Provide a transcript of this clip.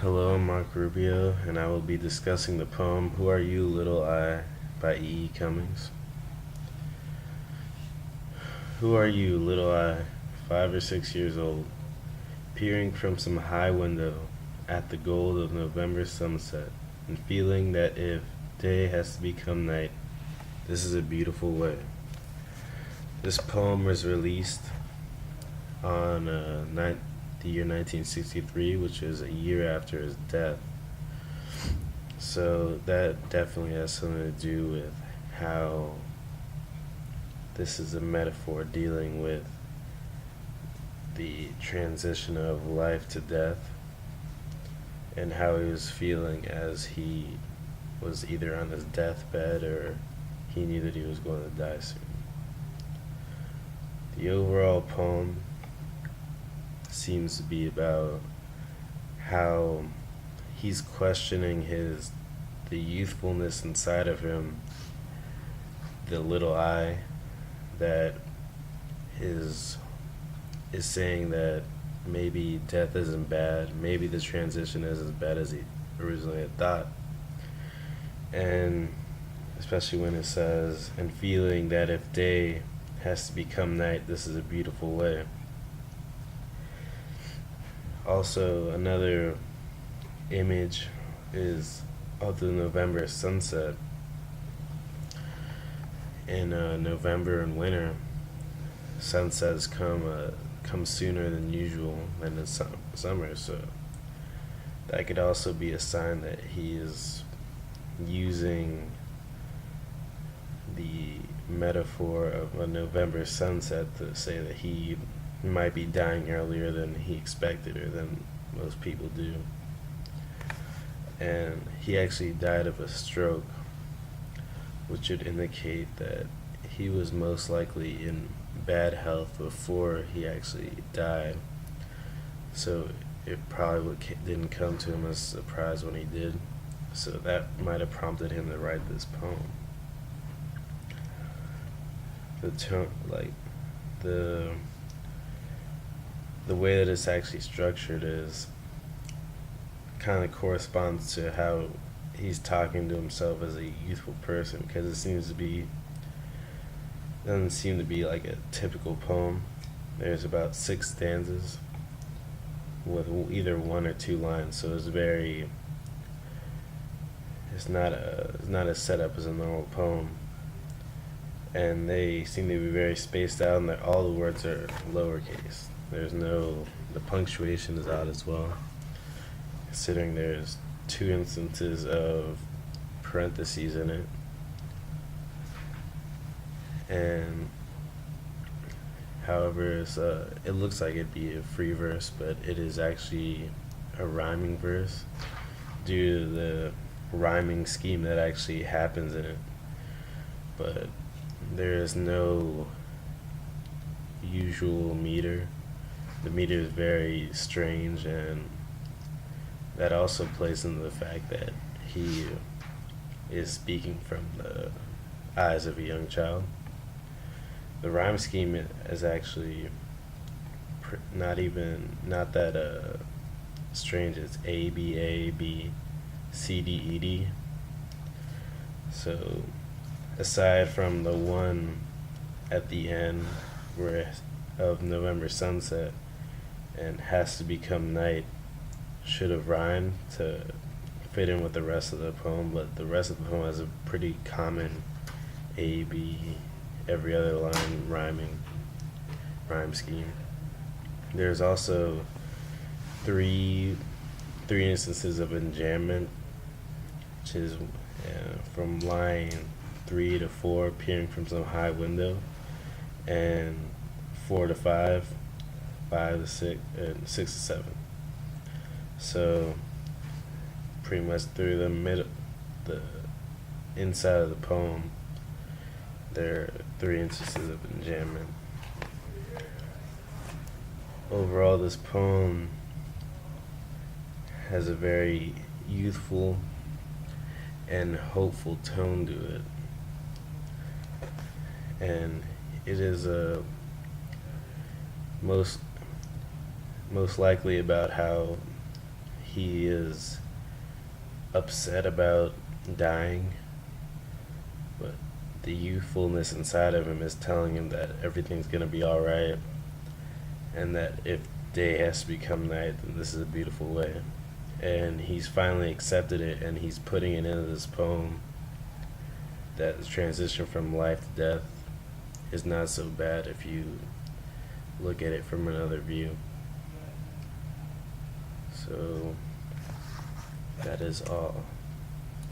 Hello, I'm Mark Rubio, and I will be discussing the poem Who Are You, Little I by E. Cummings. Who are you, little I, 5 or 6 years old, peering from some high window at the gold of November sunset, and feeling that if day has to become night, this is a beautiful way. This poem was released on the year 1963, which is a year after his death. So that definitely has something to do with how this is a metaphor dealing with the transition of life to death and how he was feeling as he was either on his deathbed or he knew that he was going to die soon. The overall poem seems to be about how he's questioning the youthfulness inside of him, the little I that is saying that maybe death isn't bad, maybe the transition is as bad as he originally had thought. And especially when it says, and feeling that if day has to become night, this is a beautiful way. Also, another image is of the November sunset. In November and winter, sunsets come sooner than usual than in summer, so that could also be a sign that he is using the metaphor of a November sunset to say that he might be dying earlier than he expected or than most people do. And he actually died of a stroke, which would indicate that he was most likely in bad health before he actually died. So it probably didn't come to him as a surprise when he did. So that might have prompted him to write this poem. The tone, like the way that it's actually structured is kind of corresponds to how he's talking to himself as a youthful person, because doesn't seem to be like a typical poem. There's about 6 stanzas with either 1 or 2 lines, so it's not as set up as a normal poem, and they seem to be very spaced out, and all the words are lowercase. The punctuation is odd as well, considering there's 2 instances of parentheses in it. And however, it looks like it'd be a free verse, but it is actually a rhyming verse due to the rhyming scheme that actually happens in it. But there is no usual meter. The meter is very strange, and that also plays into the fact that he is speaking from the eyes of a young child. The rhyme scheme is actually not that strange. It's A B A B C D E D. So aside from the one at the end where of November sunset and has to become night should have rhymed to fit in with the rest of the poem, but the rest of the poem has a pretty common A B every other line rhyme scheme. There's also three instances of enjambment, which is from line 3 to 4, peering from some high window, and 4 to 5, 5 to 6, and 6 to 7. So pretty much through the inside of the poem, there are 3 instances of enjambment. Overall, this poem has a very youthful and hopeful tone to it, and it is most likely about how he is upset about dying, but the youthfulness inside of him is telling him that everything's gonna be alright, and that if day has to become night, then this is a beautiful way. And he's finally accepted it, and he's putting it into this poem that the transition from life to death is not so bad if you look at it from another view. So that is all.